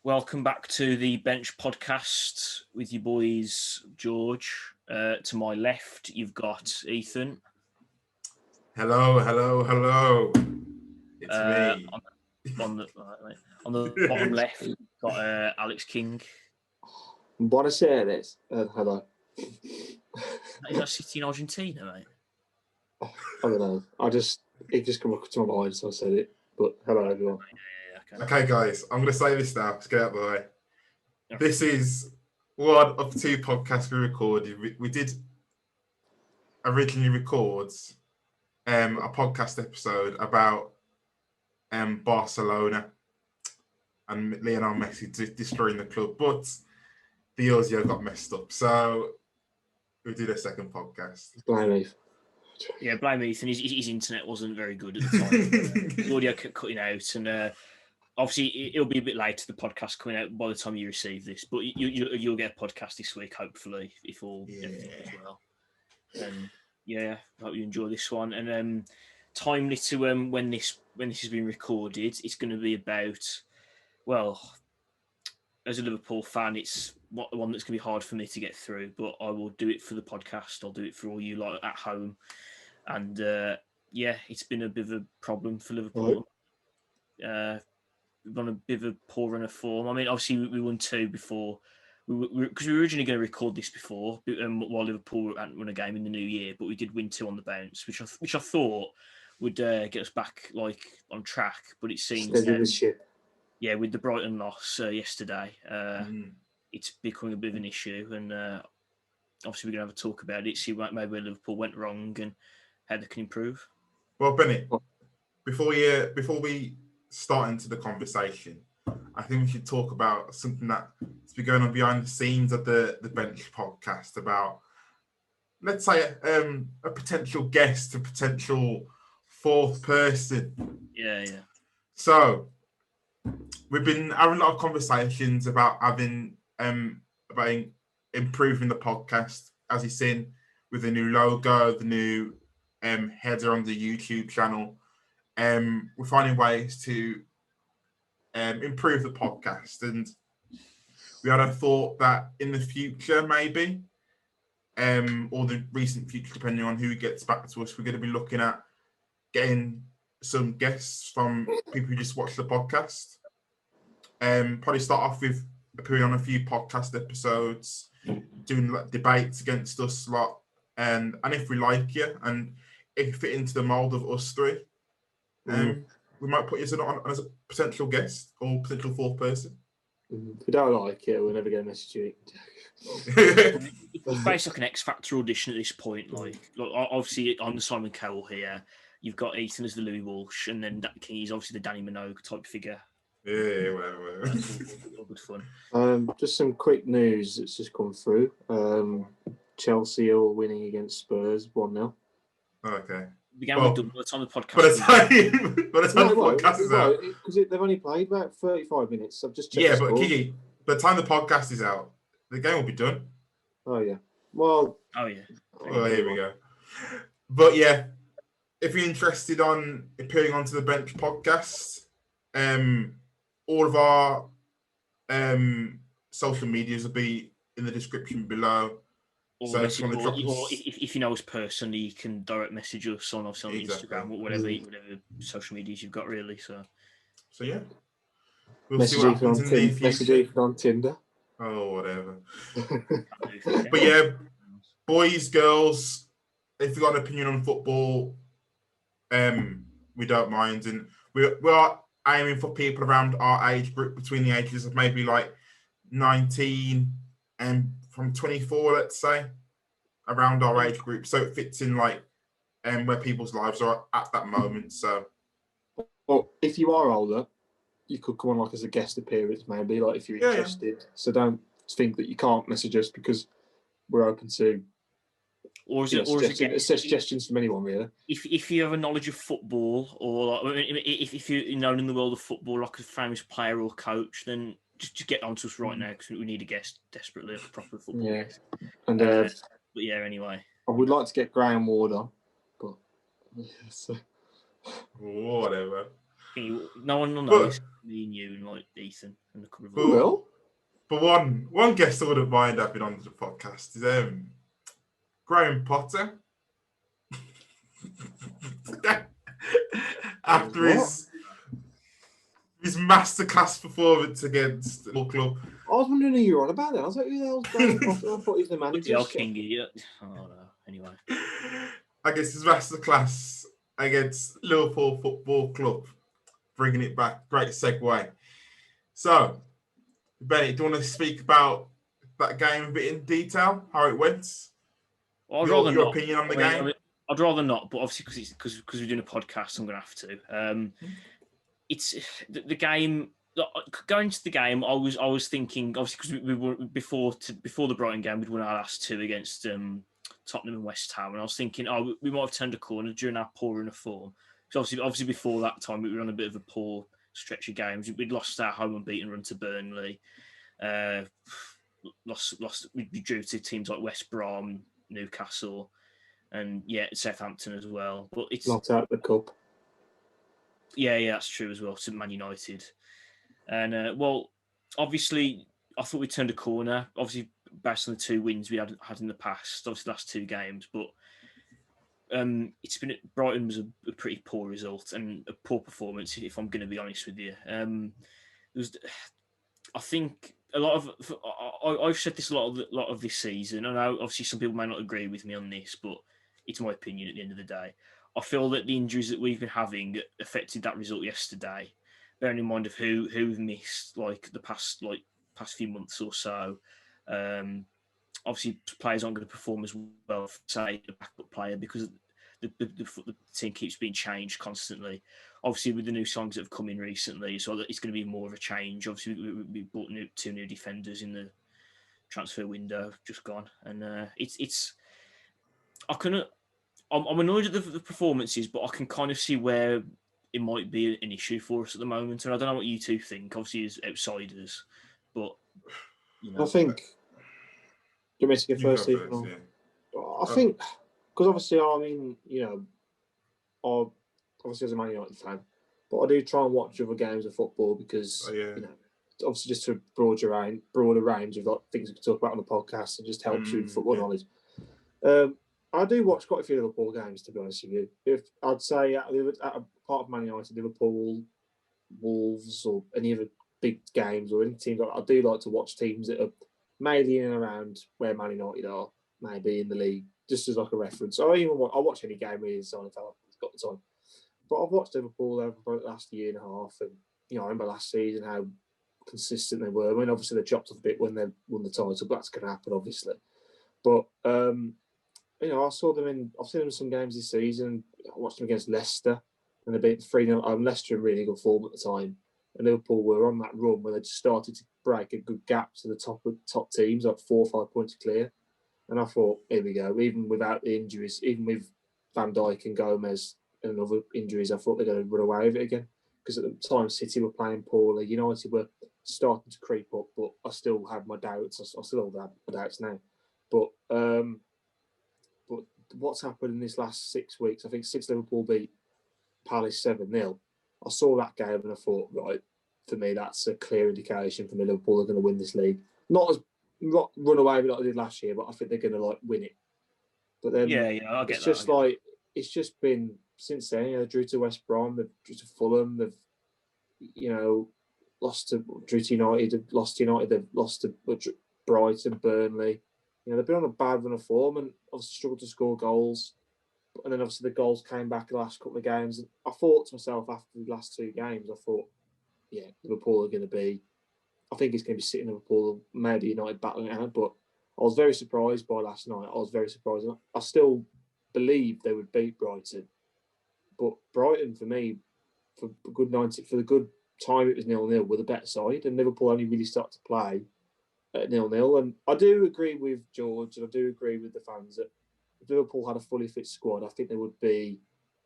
Welcome back to the Bench Podcast with your boys, George. To my left, you've got Ethan. Hello. It's me. On the bottom left, you've got Alex King. Buonasera. Hello. Is that city in Argentina, mate? I don't know. It just come to my mind, so I said it. But hello, everyone. Okay, guys, I'm going to say this now. Let's get out of the way. This is one of two podcasts we recorded. We did originally record a podcast episode about Barcelona and Lionel Messi destroying the club, but the audio got messed up. So we did a second podcast. Blame Ethan. Yeah, blame Ethan. His internet wasn't very good at the time. The audio kept cutting out, and obviously it'll be a bit later, the podcast coming out by the time you receive this, but you'll get a podcast this week, hopefully, if all everything goes well. And hope you enjoy this one. And timely to when this has been recorded, it's going to be about, well, as a Liverpool fan, it's one that's going to be hard for me to get through, but I will do it for the podcast. I'll do it for all you like at home. And it's been a bit of a problem for Liverpool. Right. We've on a bit of a poor run of form. I mean, obviously we won two before, because we were originally going to record this before while Liverpool hadn't won a game in the new year, but we did win two on the bounce, which I thought would get us back on track. But it seems with the Brighton loss yesterday, it's becoming a bit of an issue, and obviously we're going to have a talk about it, see maybe where Liverpool went wrong and how they can improve. Well, Bennett, before we start into the conversation, I think we should talk about something that's been going on behind the scenes of the Bench podcast about, let's say, a potential guest, a potential fourth person. Yeah. So we've been having a lot of conversations about about improving the podcast, as you've seen with the new logo, the new header on the YouTube channel. We're finding ways to improve the podcast, and we had a thought that in the future, maybe, or the recent future, depending on who gets back to us, we're going to be looking at getting some guests from people who just watch the podcast. Probably start off with appearing on a few podcast episodes, doing debates against us a lot, and if we like you and if you fit into the mold of us three, we might put you on as a potential guest or potential fourth person. If we don't like it, we'll never get a message you. It's basically like an X Factor audition at this point. Like obviously, I'm the Simon Cowell here. You've got Ethan as the Louis Walsh, and then he's obviously the Danny Minogue type figure. Yeah, well. All good fun. Just some quick news that's just come through. Chelsea are winning against Spurs 1-0. Okay. Began with by the time the podcast. By the time the podcast is out, because they've only played about 35 minutes. I've just checked. Yeah, but Kiki, by the time the podcast is out, the game will be done. Oh yeah. Well. Oh yeah. Well, here we go. But yeah, if you're interested on appearing onto the Bench podcast, all of our social medias will be in the description below. Or if you know us personally, you can direct message us on Instagram or whatever social medias you've got, really. So yeah, we'll see what happens in the future. Message on Tinder. Oh, whatever. But yeah, boys, girls, if you've got an opinion on football, we don't mind, and we are aiming for people around our age group, between the ages of maybe like 19 and from 24, let's say, around our age group, so it fits in like where people's lives are at that moment. So, well, if you are older, you could come on like as a guest appearance, maybe, like if you're interested. Yeah. So don't think that you can't message us, because we're open to suggestions from anyone, really. If you have a knowledge of football, or if you're known in the world of football, like a famous player or coach, then just get on to us right now, because we need a guest desperately, a proper football guest. And but yeah, anyway, I would like to get Graham Ward on, but whatever. No one will know. It's me and you and like Ethan and the cover of Well, but one guest I wouldn't mind having on the podcast is Graham Potter. After his masterclass performance against the club. I was wondering who you were on about that. I was like, who the hell's Graham Potter? I thought he was the manager. Oh no. Anyway. I guess his masterclass against Liverpool Football Club. Bringing it back. Great segue. So, Benny, do you want to speak about that game a bit in detail? How it went? Well, your opinion on the game? I'd rather not, but obviously because we're doing a podcast, I'm going to have to. It's the game. Going to the game, I was thinking, obviously, because we were before the Brighton game, we'd won our last two against Tottenham and West Ham, and I was thinking, we might have turned a corner during our poor run of form. So obviously before that time, we were on a bit of a poor stretch of games. We'd lost our home unbeaten run to Burnley. We drew to teams like West Brom, Newcastle, and Southampton as well. But it's not out the cup. Yeah, that's true as well. To Man United, and obviously, I thought we turned a corner. Obviously, based on the 2 wins we had in the past, obviously the last 2 games, but Brighton was a pretty poor result and a poor performance. If I'm going to be honest with you, I think a lot of I've said this a lot of this season. I know obviously some people may not agree with me on this, but it's my opinion at the end of the day. I feel that the injuries that we've been having affected that result yesterday. Bearing in mind of who we've missed like the past few months or so. Obviously, players aren't going to perform as well, say, the backup player because the team keeps being changed constantly. Obviously, with the new songs that have come in recently, so it's going to be more of a change. Obviously, we bought 2 new defenders in the transfer window just gone, and I'm annoyed at the performances, but I can kind of see where it might be an issue for us at the moment. And I don't know what you two think, obviously as outsiders, but I think. Do you want me to get first, Steve? I think because obviously, obviously as a Man United fan, but I do try and watch other games of football because obviously just to broader range of things we can talk about on the podcast and just helps you with football knowledge. I do watch quite a few Liverpool games, to be honest with you. If I'd say at a part of Man United, Liverpool, Wolves, or any other big games or any teams, I do like to watch teams that are mainly in and around where Man United are, maybe in the league, just as like a reference. I watch any game really, so I've got the time. But I've watched Liverpool over the last year and a half, and I remember last season how consistent they were. I mean, obviously they dropped off a bit when they won the title, but that's going to happen, obviously. But I've seen them in some games this season. I watched them against Leicester, and they beat 3-0. Leicester in really good form at the time, and Liverpool were on that run where they just started to break a good gap to the top teams, like 4 or 5 points clear. And I thought, here we go. Even without the injuries, even with Van Dijk and Gomez and other injuries, I thought they're going to run away with it again. Because at the time, City were playing poorly. United were starting to creep up, but I still have my doubts. I still have my doubts now. But what's happened in this last 6 weeks? I think since Liverpool beat Palace 7-0, I saw that game and I thought, right, for me, that's a clear indication for me Liverpool are going to win this league. Not run away with like they did last year, but I think they're going to win it. But then I get it's just been since then. They drew to West Brom, they drew to Fulham, they've drew to United, they've lost to Brighton, Burnley. They've been on a bad run of form and obviously struggled to score goals. And then obviously the goals came back in the last couple of games. And I thought to myself after the last 2 games, Liverpool are going to be. I think it's going to be sitting Liverpool, maybe United battling it out. But I was very surprised by last night. I was very surprised. I still believe they would beat Brighton. But Brighton, for me, for the good time it was 0-0, were the better side. And Liverpool only really started to play at 0-0. And I do agree with George, and I do agree with the fans that if Liverpool had a fully fit squad, I think they would be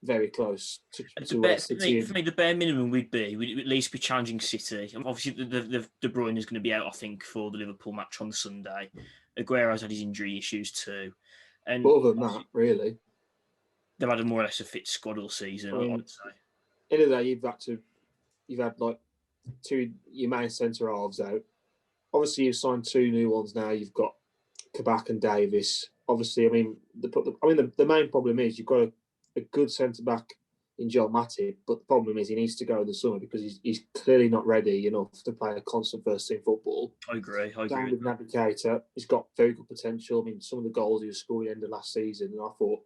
very close to City. For me, the bare minimum we'd at least be challenging City. Obviously, the De Bruyne is going to be out, I think, for the Liverpool match on Sunday. Aguero's had his injury issues too. And but other than that, really, they've had a more or less a fit squad all season, I would say. In the day, you've got to you've had like your main centre halves out. Obviously, you've signed 2 new ones now. You've got Kabak and Davis. Obviously, I mean, the main problem is you've got a good centre back in Joel Matip, but the problem is he needs to go in the summer because he's clearly not ready enough to play a constant first team football. I agree. Down with Navigator, he's got very good potential. I mean, some of the goals he was scoring at the end of last season, and I thought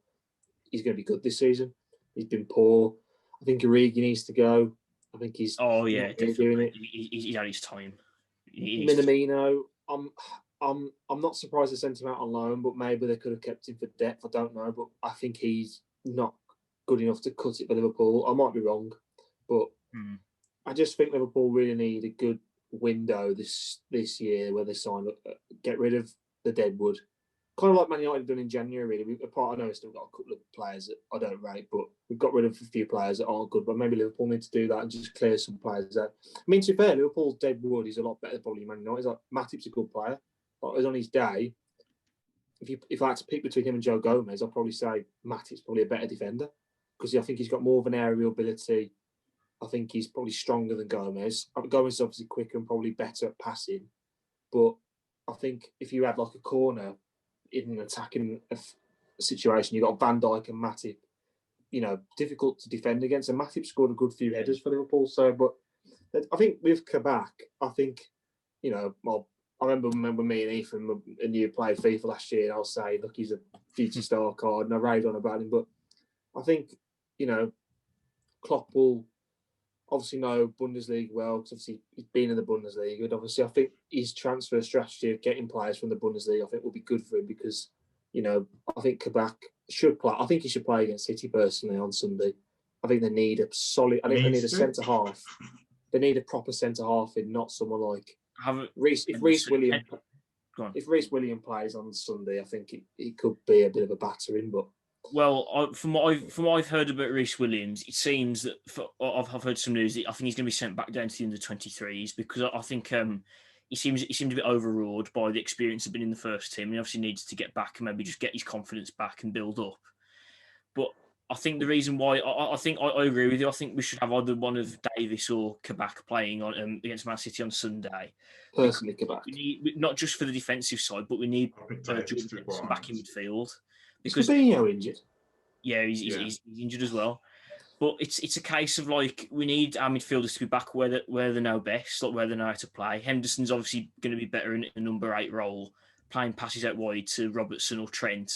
he's going to be good this season. He's been poor. I think Origi needs to go. I think he's definitely doing it. He's had his time. Minamino, I'm not surprised they sent him out on loan, but maybe they could have kept him for depth. I don't know, but I think he's not good enough to cut it for Liverpool. I might be wrong, but I just think Liverpool really need a good window this year where they sign up, get rid of the deadwood. Kind of like Man United done in January, really. I know we've still got a couple of players that I don't rate, but we've got rid of a few players that aren't good. But maybe Liverpool need to do that and just clear some players out. I mean, to be fair, Liverpool's deadwood is a lot better than probably Man United. Like, Matip's a good player. Like, on his day, if I had to pick between him and Joe Gomez, I'd probably say Matip's probably a better defender because I think he's got more of an aerial ability. I think he's probably stronger than Gomez. Gomez is obviously quicker and probably better at passing. But I think if you had like a corner in an attacking situation, you've got Van Dijk and Matip, difficult to defend against. And Matip scored a good few headers for Liverpool. So, but I think with Kabak, I remember me and Ethan and you played FIFA last year, and I'll say, look, he's a future star card, and I raved on about him. But I think, Klopp will obviously know Bundesliga well, because obviously he's been in the Bundesliga. And obviously, I think his transfer strategy of getting players from the Bundesliga, I think, will be good for him because, I think Kabak should play. I think he should play against City personally on Sunday. I think they need a solid. I think they need a centre half. They need a proper centre half in, not someone like Reece. If Reece Williams plays on Sunday, I think it could be a bit of a battering. But from what I've heard about Reece Williams, it seems that I've heard some news that I think he's going to be sent back down to the under-23s because I think he seems a bit overawed by the experience of being in the first team. He obviously needs to get back and maybe just get his confidence back and build up. But I think the reason why I think I agree with you. I think we should have either one of Davis or Kabak playing on against Man City on Sunday. Personally, Kabak. We need, not just for the defensive side, but we need Jordan back in midfield. Because Fabinho injured. Yeah, he's injured as well. But it's a case of like we need our midfielders to be back where they know best, like where they know how to play. Henderson's obviously going to be better in a number 8 role, playing passes out wide to Robertson or Trent,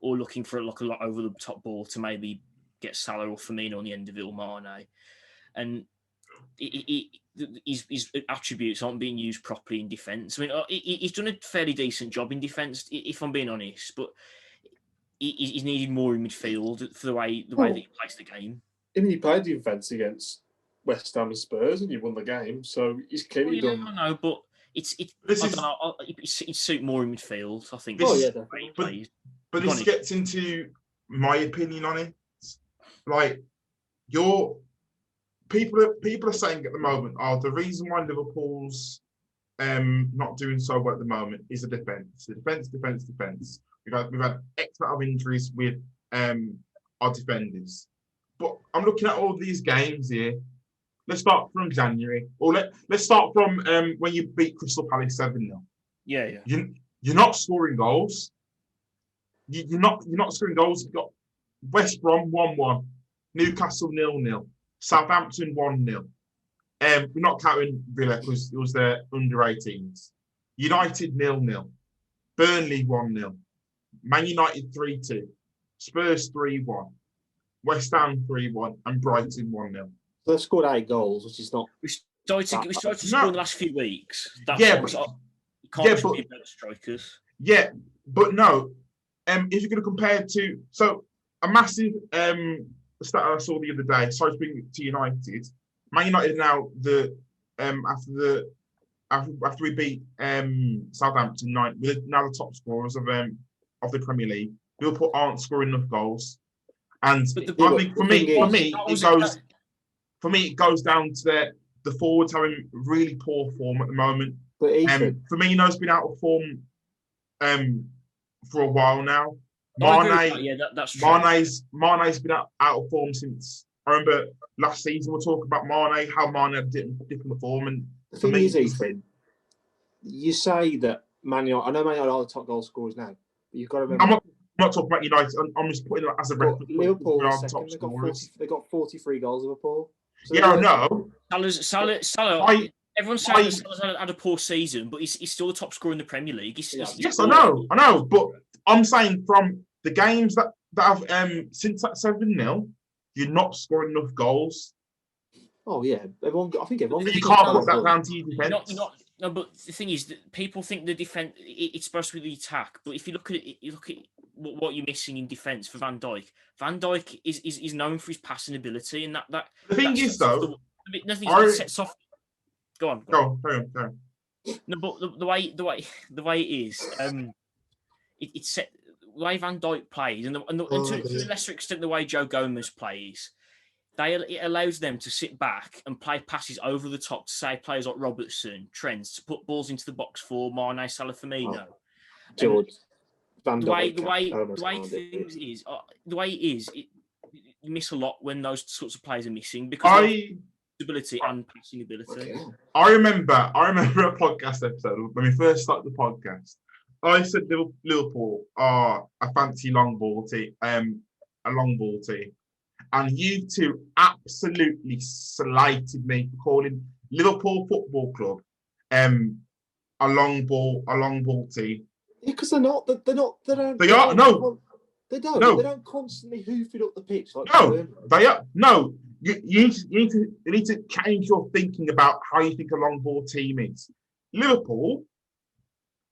or looking for like a lot over the top ball to maybe get Salah or Firmino on the end of it or Mane. And his attributes aren't being used properly in defence. I mean, he's done a fairly decent job in defence, if I'm being honest, but he's needed more in midfield for the way that he plays the game. I mean, he played defence against West Ham and Spurs, and he won the game. So he's clearly done. I know, but it's suit more in midfield. I think. But this gets into my opinion on it. Like people are saying at the moment, the reason why Liverpool's not doing so well at the moment is the defence. The defence. We've had X amount of injuries with our defenders. But I'm looking at all these games here. Let's start from January. Or let's start from when you beat Crystal Palace 7-0. Yeah. You're not scoring goals. You're not scoring goals. You've got West Brom 1-1, Newcastle 0-0, Southampton 1-0. We're not counting Villa because it was their under-18s. United 0-0, Burnley 1-0, Man United 3-2, Spurs 3-1, West Ham 3-1, and Brighton 1-0. They've scored 8 goals, which is not. We started to score in the last few weeks. That's be better strikers. Yeah, but no. If you're going to compare to a massive stat I saw the other day. Sorry to bring it to United. Man United now after we beat Southampton 9, we're now the top scorers of the Premier League. Liverpool aren't scoring enough goals, and I think for me it goes down to the forwards having really poor form at the moment. Firmino's been out of form for a while now. Mane's been out of form since I remember last season we're talking about Mane, how Mane had different form. And the thing is, Ethan, you say that Man United, I know Man United are the top goal scorers now, but you've got to remember. I'm not talking about United. I'm just putting it as a reference. Liverpool are second. They got 43 goals, Liverpool. So yeah, I know. Salah. Everyone's saying Salah's had a poor season, but he's still the top scorer in the Premier League. Yes, I know. But I'm saying from the games that have since that 7-0, you're not scoring enough goals. Oh yeah, I think everyone. You can't put that down to your defence. No, but the thing is that people think the defence it's supposed to be the attack, but if you look at what you're missing in defence for Van Dijk. Van Dijk is known for his passing ability, and that. The thing is, though, it sets off. Go on. Go on. No, but the way it is, it's set. The way Van Dijk plays, and to a lesser extent, the way Joe Gomez plays, it allows them to sit back and play passes over the top to say players like Robertson, Trent, to put balls into the box for Mane, Salah, Firmino. George, Van Dijk. The way it is, you miss a lot when those sorts of players are missing because of ability and passing ability. Okay. I remember a podcast episode when we first started the podcast. I said Liverpool are a fancy long ball team, and you two absolutely slighted me for calling Liverpool Football Club a long ball team. Yeah, because they're not. They don't. They are no. They don't. No. They don't constantly hoof it up the pitch like. No, they are no. You need to change your thinking about how you think a long ball team is. Liverpool,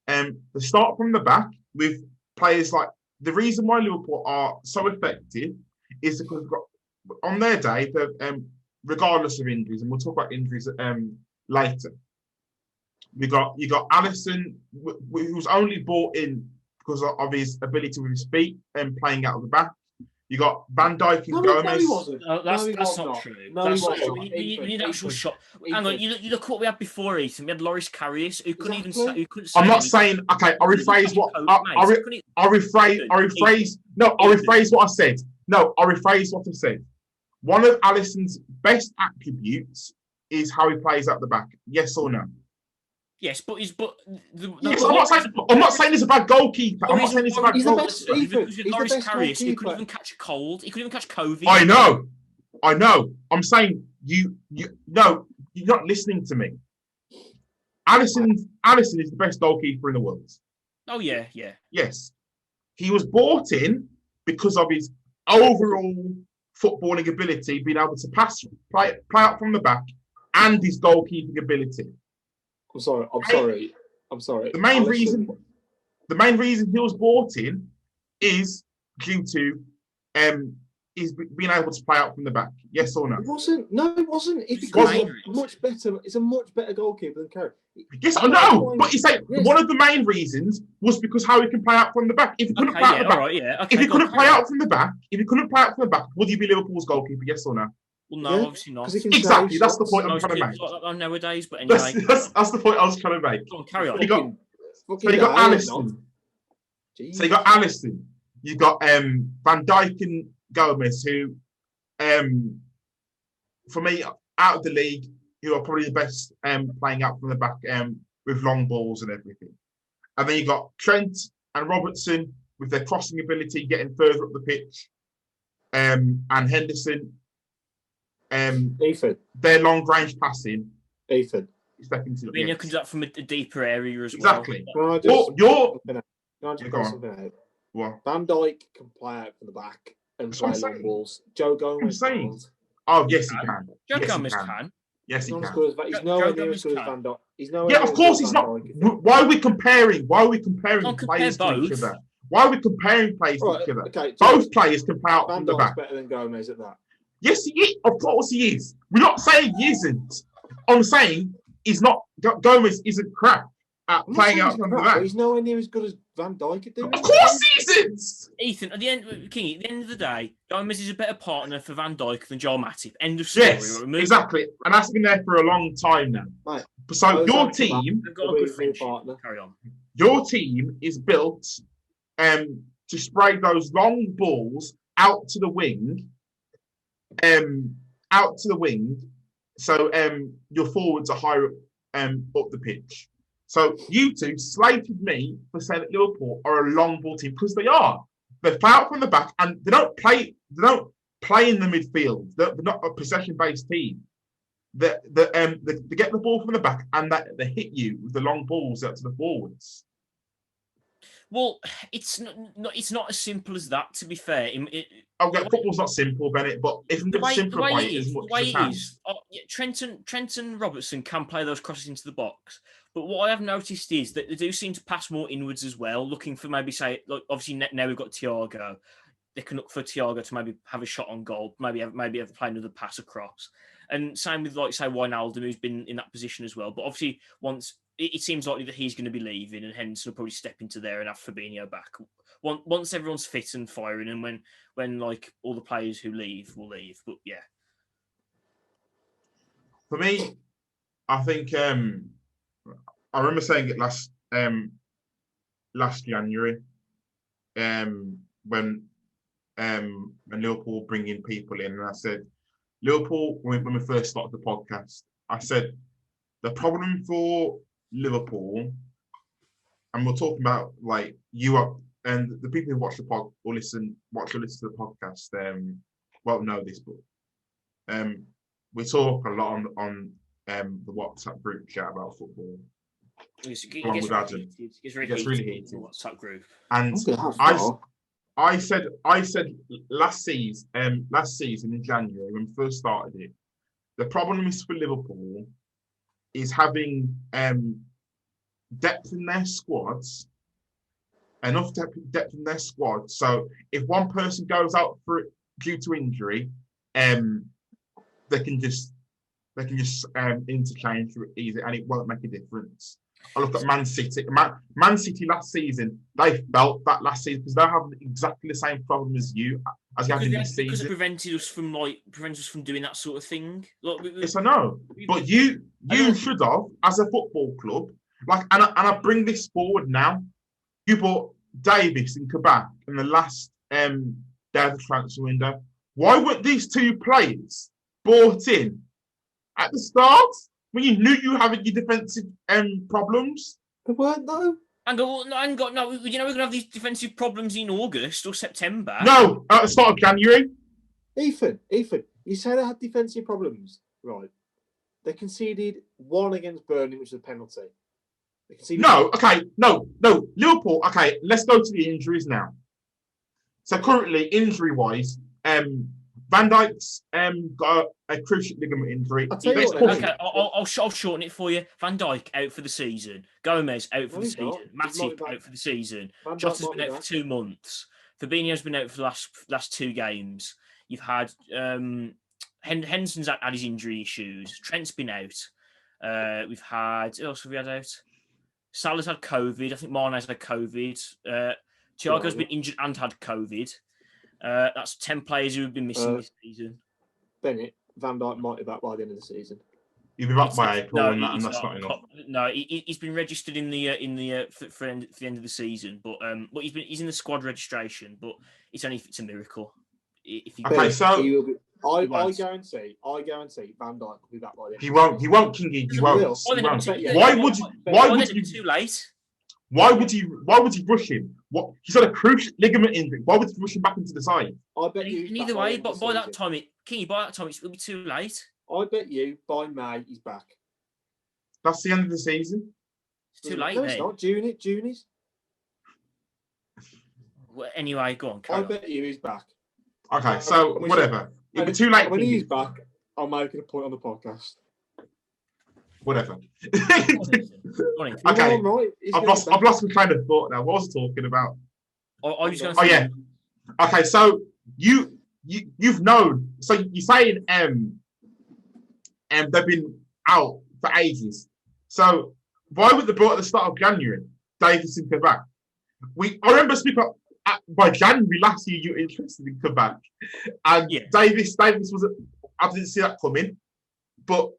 they start from the back with players like the reason why Liverpool are so effective is because on their day, regardless of injuries, and we'll talk about injuries later. You got Alisson, who's only brought in because of his ability with his feet and playing out of the back. You got Van Dijk and Gomez. No, he wasn't. That's not true. That's not true. We need actual shot. Hang on, you look what we had before, Ethan. We had Loris Karius, who couldn't even say. I'm not saying. Okay, I'll rephrase what. I'll rephrase. No, I'll rephrase what I said. No, I'll rephrase what I said. One of Alisson's best attributes is how he plays at the back. Yes or no? Yes, but yes, I'm not saying he's a bad goalkeeper. I'm not saying he's a bad goalkeeper. Because Loris Karius, he couldn't even catch a cold. He couldn't even catch COVID. I know. I'm saying no, you're not listening to me. Alisson is the best goalkeeper in the world. Oh yeah. Yes, he was brought in because of his overall footballing ability, being able to pass, play out from the back, and his goalkeeping ability. I'm sorry. The main reason he was brought in is due to is being able to play out from the back. Yes or no? It wasn't. It's because much better. It's a much better goalkeeper than Carey. Yes, I know. But you say one of the main reasons was because how he can play out from the back. If he couldn't play out from the back, if he couldn't play out from the back, would he be Liverpool's goalkeeper? Yes or no? Well, no, obviously not. Exactly, that's the point I'm trying to make. Like nowadays, but anyway. That's the point I was trying to make. Go on, carry on. So you got Alisson. So you got Alisson. You got Van Dijk and Gomez, who, for me, out of the league, who are probably the best playing out from the back with long balls and everything. And then you got Trent and Robertson with their crossing ability, getting further up the pitch, and Henderson. Ethan. Their long range passing. Ethan. Fabinho comes up from a deeper area as well. Exactly. Can I just point something out? What? Van Dijk can play out from the back and play long balls. Joe Gomez can't. Oh, yes, he can. Joe Gomez can. Yes, he can. He's nowhere near as good as Van Dijk. Yeah, of course he's not. Why are we comparing players to each other? Why are we comparing players to each other? Okay, both players can play out from the back. Better than Gomez at that. Yes, he is. Of course he is. We're not saying he isn't. I'm saying he's not. Gomez isn't crap at playing out from the back. He's nowhere near as good as Van Dijk at doing. Of course he isn't. Ethan, at the end of the day, Gomez is a better partner for Van Dijk than Joel Matip. End of story. Yes, exactly. And that's been there for a long time now. Right. So your team, carry on. Your team is built to spray those long balls out to the wing. out to the wing, so your forwards are higher up the pitch. So you two slated me for saying that Liverpool are a long ball team because they are. They play out from the back and they don't play in the midfield. They're not a possession-based team. They get the ball from the back and they hit you with the long balls out to the forwards. Well, it's not as simple as that. To be fair, football's not simple, Bennett, but if I'm going to simplify it as much as I can. Trent and Robertson can play those crosses into the box, but what I have noticed is that they do seem to pass more inwards as well, looking for maybe obviously now we've got Thiago. They can look for Thiago to maybe have a shot on goal, maybe have to play another pass across. And same with say Wijnaldum, who's been in that position as well. But obviously, once it seems likely that he's going to be leaving, and Henderson will probably step into there and have Fabinho back. Once everyone's fit and firing, and when like all the players who leave will leave. But yeah, for me, I think I remember saying it last January, when Liverpool bringing people in, and I said, Liverpool, when we first started the podcast, I said the problem for Liverpool, and we're talking about like you up and the people who watch the pod or watch or listen to the podcast, won't know this, but we talk a lot on the WhatsApp group chat about football. It gets really heated. The WhatsApp group, and I said last season in January when we first started it, the problem is for Liverpool is having depth in their squads, enough depth in their squad. So if one person goes out due to injury, they can just interchange easy, and it won't make a difference. I look at Man City. Man City last season, they felt that last season because they're having exactly the same problem as you have in this season. Because it prevented us from doing that sort of thing. Yes, I know. But you should have, as a football club, and I bring this forward now. You bought Davis and Kabak in the last day of the transfer window. Why weren't these two players bought in at the start? When you knew you were having your defensive problems? They weren't, though. No. We're going to have these defensive problems in August or September. No, at the start of January. Ethan, you said they had defensive problems, right? They conceded one against Burnley, which was a penalty. No. Liverpool, okay, let's go to the injuries now. So currently, injury-wise, Van Dijk's got a cruciate ligament injury. I'll shorten it for you. Van Dijk out for the season. Gomez out for the season. Matip out for the season. Jota's been out for 2 months. Fabinho's been out for the last 2 games. You've had Henderson's had his injury issues. Trent's been out. We've had who else have we had out? Salah's had COVID. I think Mane's had COVID. Thiago's been injured and had COVID. That's 10 players who have been missing this season. Bennett, Van Dijk might be back by the end of the season. He'll be back by April, and that's not enough. No, he's been registered in the for the end of the season, but he's in the squad registration. But it's only if it's a miracle. I guarantee Van Dijk will be back by the end. He won't, Kingy. He won't. Why would you? Too late. Why would he rush him? What, he's got a cruciate ligament injury. Why would he rush him back into the side? I bet you. Either way, but by that time, it'll be too late. I bet you by May he's back. That's the end of the season. It's too late. No, it's not. June is. Well, anyway, go on. I bet you he's back. Okay, so whatever. It'll be too late. When he's back, I'm making a point on the podcast. Whatever. Okay. I've lost my train of thought now. What was I talking about? I was going to say. Oh yeah. Okay, so you've known. So you're saying they've been out for ages. So why would they brought at the start of January? Davis and Kabak. I remember speaking by January last year. You were interested in Kabak, and Davis was. I didn't see that coming, but.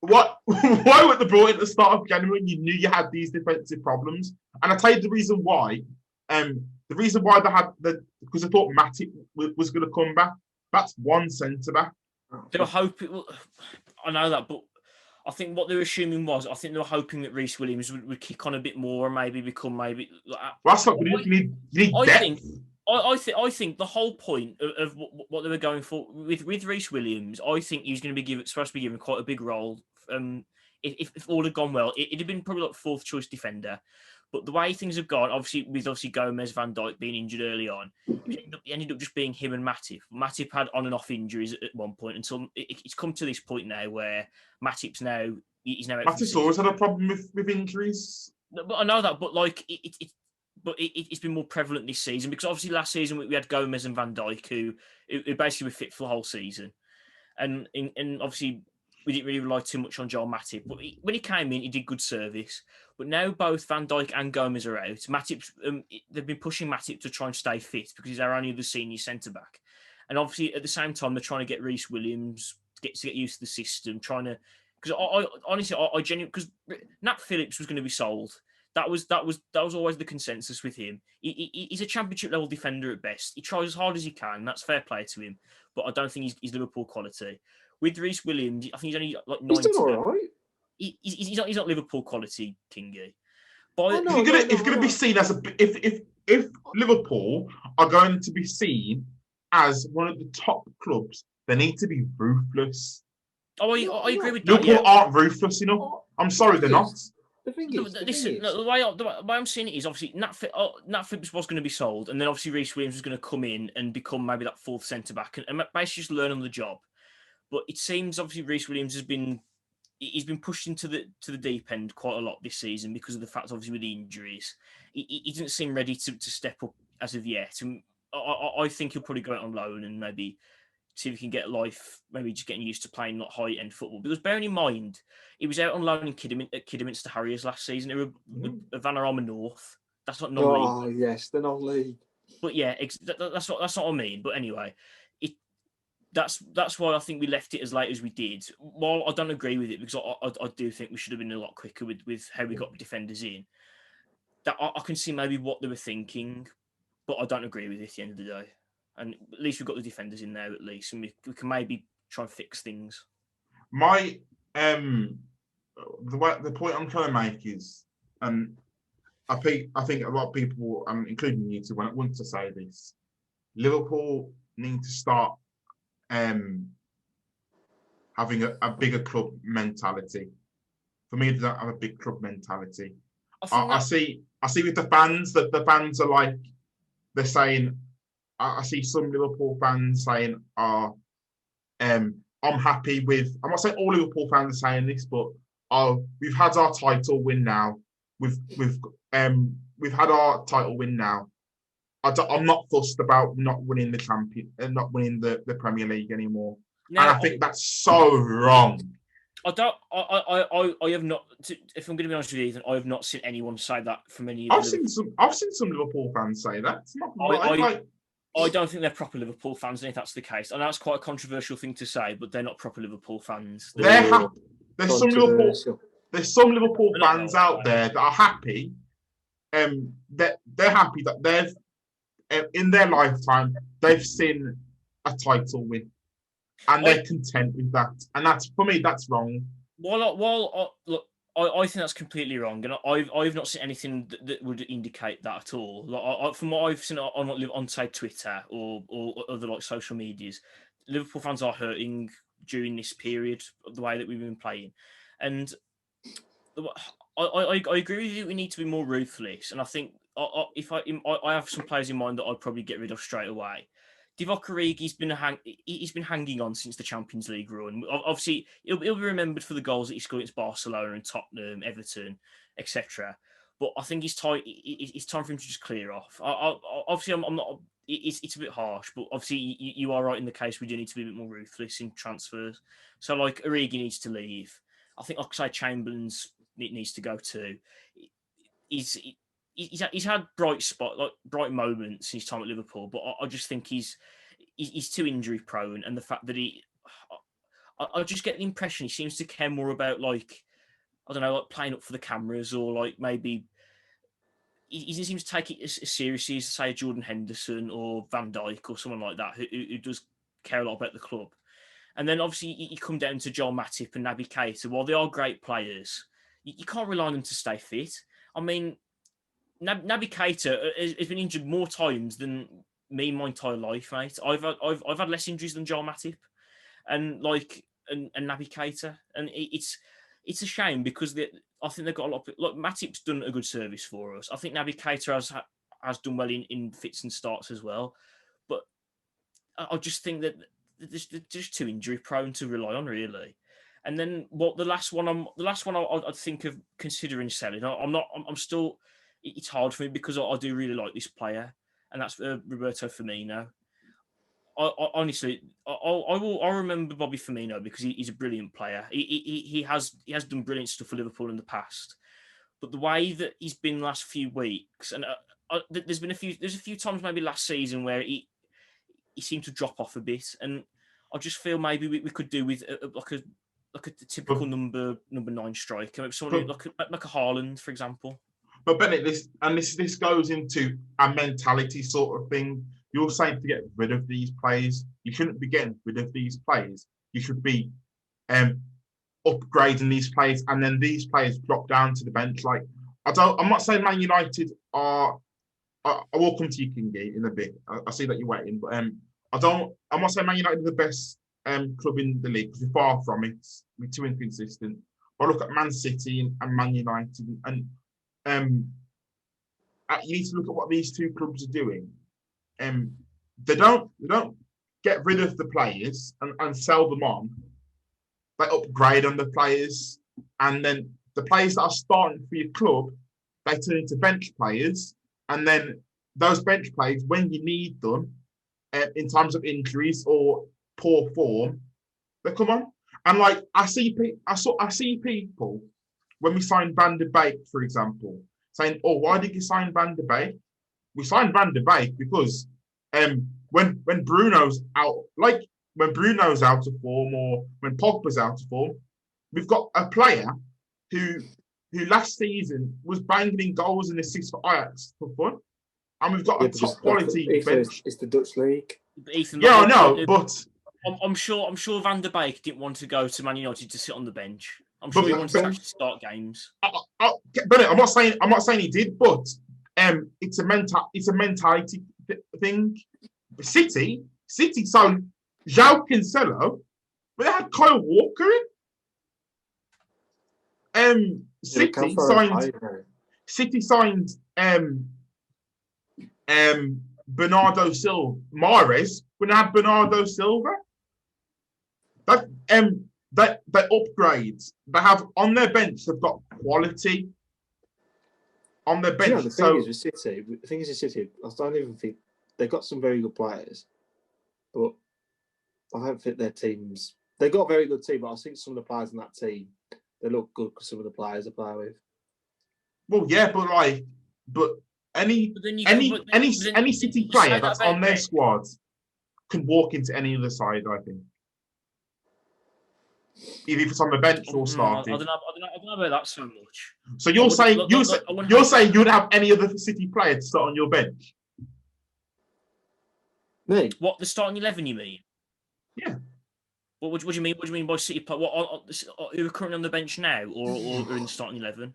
Why weren't they brought in at the start of January when you knew you had these defensive problems? And I tell you the reason why. The reason why they had because I thought Matip was going to come back. That's one centre back. They were hoping. Well, I know that, but I think what they were assuming was, I think they were hoping that Reece Williams would kick on a bit more and maybe become maybe. Well, that's not good. You need depth. I think the whole point of what they were going for with Reece Williams, I think he's going to be supposed to be given quite a big role. If all had gone well, it'd have been probably like fourth choice defender. But the way things have gone, obviously Gomez, Van Dijk being injured early on, it ended up just being him and Matip. Matip had on and off injuries at one point until it's come to this point now where Matip's now he's now. Matip's always had a problem with injuries. But I know that, but like it's been more prevalent this season because obviously last season we had Gomez and Van Dijk who basically were fit for the whole season, and obviously we didn't really rely too much on Joel Matip. But when he came in, he did good service. But now both Van Dijk and Gomez are out. Matip, they've been pushing Matip to try and stay fit because he's our only other senior centre back, and obviously at the same time they're trying to get Reece Williams to get used to the system, trying to because I honestly genuinely because Nat Phillips was going to be sold. That was always the consensus with him. He's a championship level defender at best. He tries as hard as he can. That's fair play to him. But I don't think he's Liverpool quality. With Reece Williams, I think he's only like 90. He's done all right. He's not Liverpool quality, Kingy. If you're going to be seen as if Liverpool are going to be seen as one of the top clubs, they need to be ruthless. Oh, I agree with that. Liverpool aren't ruthless enough. I'm sorry, they're not. The way I'm seeing it is obviously Nat Phillips was going to be sold, and then obviously Reece Williams was going to come in and become maybe that fourth centre back and basically just learn on the job. But it seems obviously Reece Williams has been pushed into the deep end quite a lot this season because of the fact obviously with the injuries, he didn't seem ready to step up as of yet. And I think he'll probably go out on loan and maybe see if he can get life, maybe just getting used to playing not high-end football. Because bearing in mind, he was out on loan in Kidderminster Harriers last season. They were Vanarama North. That's not non-league. Oh, yes, they're non-league. But yeah, that's what I mean. But anyway, that's why I think we left it as late as we did. While I don't agree with it, because I do think we should have been a lot quicker with how we got defenders in. That I can see maybe what they were thinking, but I don't agree with it at the end of the day. And at least we've got the defenders in there at least, and we can maybe try and fix things. My the point I'm trying to make is, I think a lot of people, including you two, want to say this. Liverpool need to start having a bigger club mentality. For me, they don't have a big club mentality. I see with the fans that the fans are like, they're saying. I see some Liverpool fans saying, I'm happy with, I'm not saying all Liverpool fans are saying this, but we've had our title win now. We've had our title win now. I'm not fussed about not winning the not winning the Premier League anymore. No, and I think that's so wrong. I have not. If I'm going to be honest with you, Ethan, I have not seen anyone say that from any. I've seen some Liverpool fans say that. It's not I don't think they're proper Liverpool fans, and if that's the case, I know it's quite a controversial thing to say, but they're not proper Liverpool fans. There's some Liverpool fans out there that are happy. They're happy that they've in their lifetime they've seen a title win, and they're content with that. And that's, for me, that's wrong. Look, I think that's completely wrong, and I've not seen anything that would indicate that at all. Like, from what I've seen on say Twitter or other like social medias, Liverpool fans are hurting during this period of the way that we've been playing, and I agree with you. We need to be more ruthless, and I think I have some players in mind that I'd probably get rid of straight away. Divock Origi's been hanging on since the Champions League run. Obviously, he'll be remembered for the goals that he scored against Barcelona and Tottenham, Everton, etc. But I think it's time for him to just clear off. Obviously, I'm not. It's a bit harsh, but obviously you are right in the case we do need to be a bit more ruthless in transfers. So like Origi needs to leave. I think Oxlade-Chamberlain's needs to go too. He's had bright moments in his time at Liverpool, but I just think he's too injury prone, and the fact that I just get the impression he seems to care more about like playing up for the cameras, or like maybe he seems to take it as seriously as say Jordan Henderson or Van Dijk or someone like that who does care a lot about the club. And then obviously you come down to Joel Matip and Naby Keita. While they are great players, you can't rely on them to stay fit. I mean, Naby Keita has been injured more times than me my entire life, mate. I've had less injuries than Joel Matip and Naby Keita, and it's a shame because I think they've got a lot of... Look, Matip's done a good service for us. I think Naby Keita has done well in fits and starts as well. But I just think that they're just too injury prone to rely on, really. And then the last one I'd think of considering selling. I'm still... It's hard for me because I do really like this player, and that's Roberto Firmino. Honestly, I'll remember Bobby Firmino because he's a brilliant player. He has done brilliant stuff for Liverpool in the past, but the way that he's been the last few weeks, and there's a few times maybe last season where he seemed to drop off a bit, and I just feel maybe we could do with like a typical number 9 striker, maybe someone like a Haaland, for example. But Bennett, this goes into a mentality sort of thing. You're saying to get rid of these players. You shouldn't be getting rid of these players. You should be upgrading these players, and then these players drop down to the bench. Like I'm not saying Man United are. I will come to you, Kingy, in a bit. I see that you're waiting, but I'm not saying Man United are the best club in the league because we're far from it. We're too inconsistent. But I look at Man City and Man United, and you need to look at what these two clubs are doing. They don't get rid of the players and sell them on. They upgrade on the players, and then the players that are starting for your club, they turn into bench players, and then those bench players, when you need them, in terms of injuries or poor form, they come on. And like I see people when we signed Van der Beek, for example, saying, "Oh, why did you sign Van der Beek?" We signed Van der Beek because when Bruno's out, like when Bruno's out of form or when Pogba's out of form, we've got a player who last season was banging in goals and assists for Ajax for fun, and we've got a top quality bench. It's the Dutch league. Ethan, yeah, I know, but I'm sure Van der Beek didn't want to go to Man United to sit on the bench. I'm sure he wanted to actually start games. But I'm not saying he did, but it's a mentality thing. City signed João Cancelo, but they had Kyle Walker in. City signed Bernardo Silva, Mahrez, when they had Bernardo Silva. They upgrade. They have on their bench. They've got quality on their bench. You know, the thing is with City. I don't even think they've got some very good players, but I don't think their teams. They've got a very good team, but I think some of the players in that team they look good because some of the players they play with. Well, yeah, but any City player that's on their squad can walk into any other side. I think. Either if it's on the bench or starting. I don't know about that so much. So you're saying you'd have any other City player to start on your bench? Me? What, the starting 11? You mean? Yeah. What do you mean? What do you mean by City player? Who are currently on the bench now, or in the starting 11?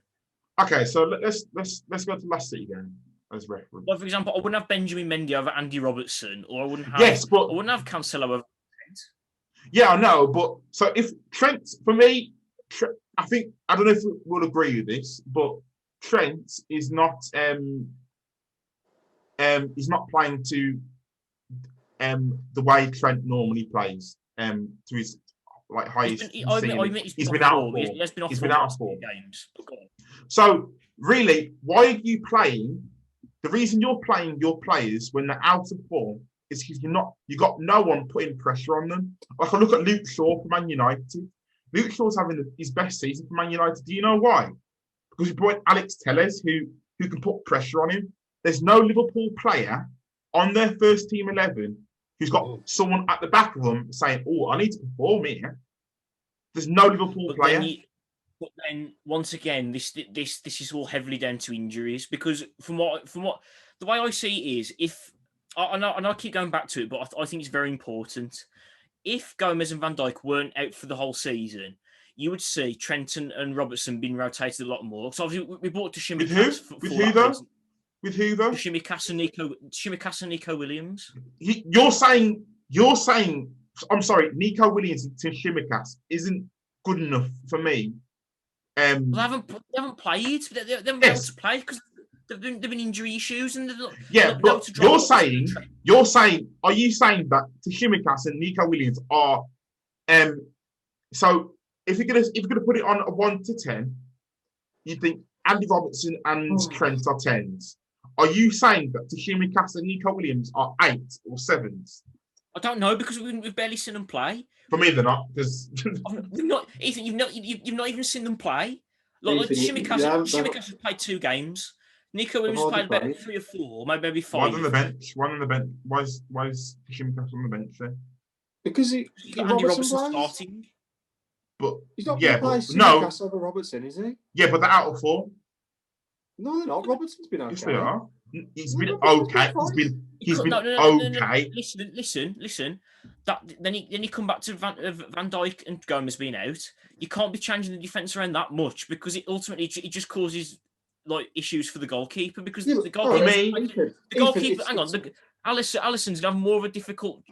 Okay, so let's go to last City game as reference. Well, for example, I wouldn't have Benjamin Mendy over Andy Robertson, or I wouldn't have. I wouldn't have Cancelo over. Yeah, I know, but so if Trent, for me, I don't know if we'll agree with this, but Trent is not he's not playing to the way Trent normally plays to his like highest. He's been out of form. Games. So really, why are you playing? The reason you're playing your players when they're out of form is because you got no one putting pressure on them. Like I look at Luke Shaw for Man United. Luke Shaw's having his best season for Man United. Do you know why? Because he brought Alex Telles, who can put pressure on him. There's no Liverpool player on their first team 11 who's got someone at the back of them saying, "Oh, I need to perform here." There's no Liverpool player. But then once again, this is all heavily down to injuries because from what the way I see it is if. I know I keep going back to it, but I think it's very important. if Gomez and Van Dijk weren't out for the whole season, you would see Trenton and Robertson being rotated a lot more. So obviously we bought Tsimikas. With who though? With who though? Tsimikas and Nico Williams. You're saying. I'm sorry, Nico Williams and Tsimikas isn't good enough for me. Well, they haven't played. They haven't been able to play because there've been injury issues and but you're saying, are you saying that Tsimikas and Nico Williams are so if you're gonna put it on a 1 to 10, you think Andy Robertson and Trent are 10s. Are you saying that Tsimikas and Nico Williams are 8s or 7s? I don't know because we've barely seen them play. For me, they're not because Ethan, you've not even seen them play. Like Tsimikas has played 2 games. Nico Williams played about 3 or 4, maybe 5. One on the bench. Why is Tsimikas on the bench then? Because Andy Robertson starting. But he's not going to play Tsimikas over Robertson, is he? Yeah, but they're out of form. No, they're not. Robertson's been okay. Yes, they are. He's been okay. He's been okay. Listen. Then you come back to Van Dijk and Gomez being out. You can't be changing the defence around that much because it ultimately just causes like issues for the goalkeeper because the goalkeeper. Hang on, Alisson's gonna have more of a difficult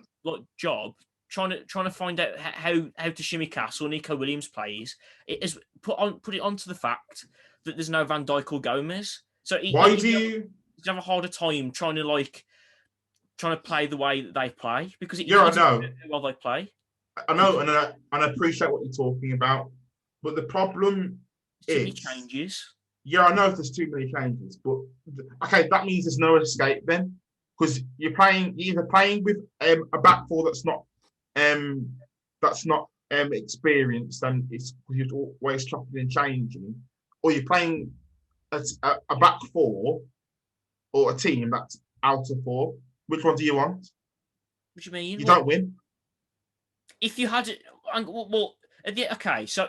job trying to find out how Tsimikas or Nico Williams plays. It is put it onto the fact that there's no Van Dijk or Gomez. So why do you have a harder time trying to play the way that they play because I know how well they play. I know, and I appreciate what you're talking about, but the problem is too many changes. Yeah, I know if there's too many changes, but okay, that means there's no escape then, because you're either playing with a back four that's not experienced and it's because you're always chopping and changing, or you're playing a back four or a team that's out of form. Which one do you want? What do you mean? You don't win. If you had it, okay. So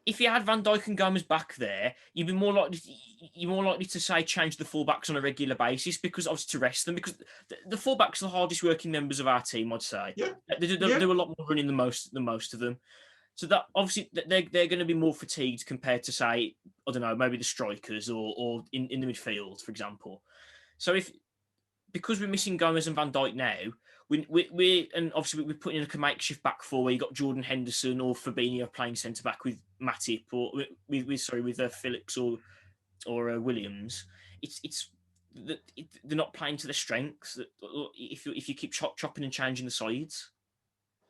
if you had Van Dijk and Gomez back there, you're more likely to say change the fullbacks on a regular basis because obviously to rest them because the fullbacks are the hardest working members of our team. I'd say. Yeah. They do a lot more running than most of them. So that obviously they're going to be more fatigued compared to say I don't know maybe the strikers or in the midfield for example. So because we're missing Gomez and Van Dijk now, we and obviously we're putting in a makeshift back four where you got Jordan Henderson or Fabinho playing centre back with Matip or with Phillips or Williams. They're not playing to their strengths. If you keep chopping and changing the sides,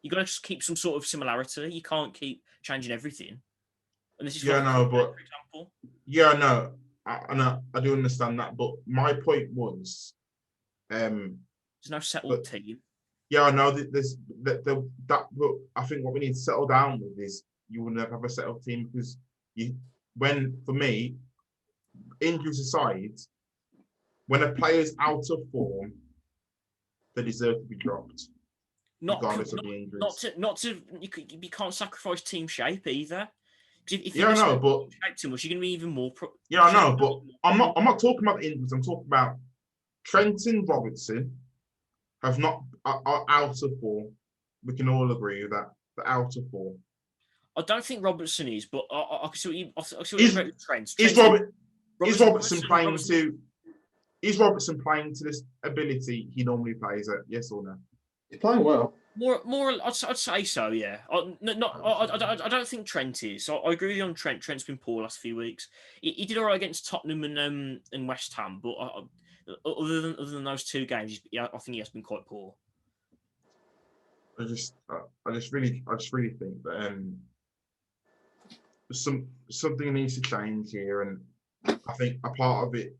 you got to just keep some sort of similarity. You can't keep changing everything. And this is for example. Yeah, no, I do understand that, but my point was. There's no settled team. Yeah, I know there's that. But I think what we need to settle down with is you will never have a settled team because for me, injuries aside, when a player's out of form, they deserve to be dropped, regardless of the injuries. You can't sacrifice team shape either. If I know, but shape too much, you're going to be even more. I know, but I'm not talking about the injuries. I'm talking about Trent and Robertson are out of form. We can all agree with that. They're out of form. I don't think Robertson is, but I see what you're about with Trent. Is Robertson playing to this ability he normally plays at? Yes or no? He's playing well. More. I'd say so. Yeah. I don't think Trent is. I agree with you on Trent. Trent's been poor last few weeks. He did all right against Tottenham and West Ham, but. Other than those 2 games, I think he has been quite poor. I just really think that something needs to change here, and I think a part of it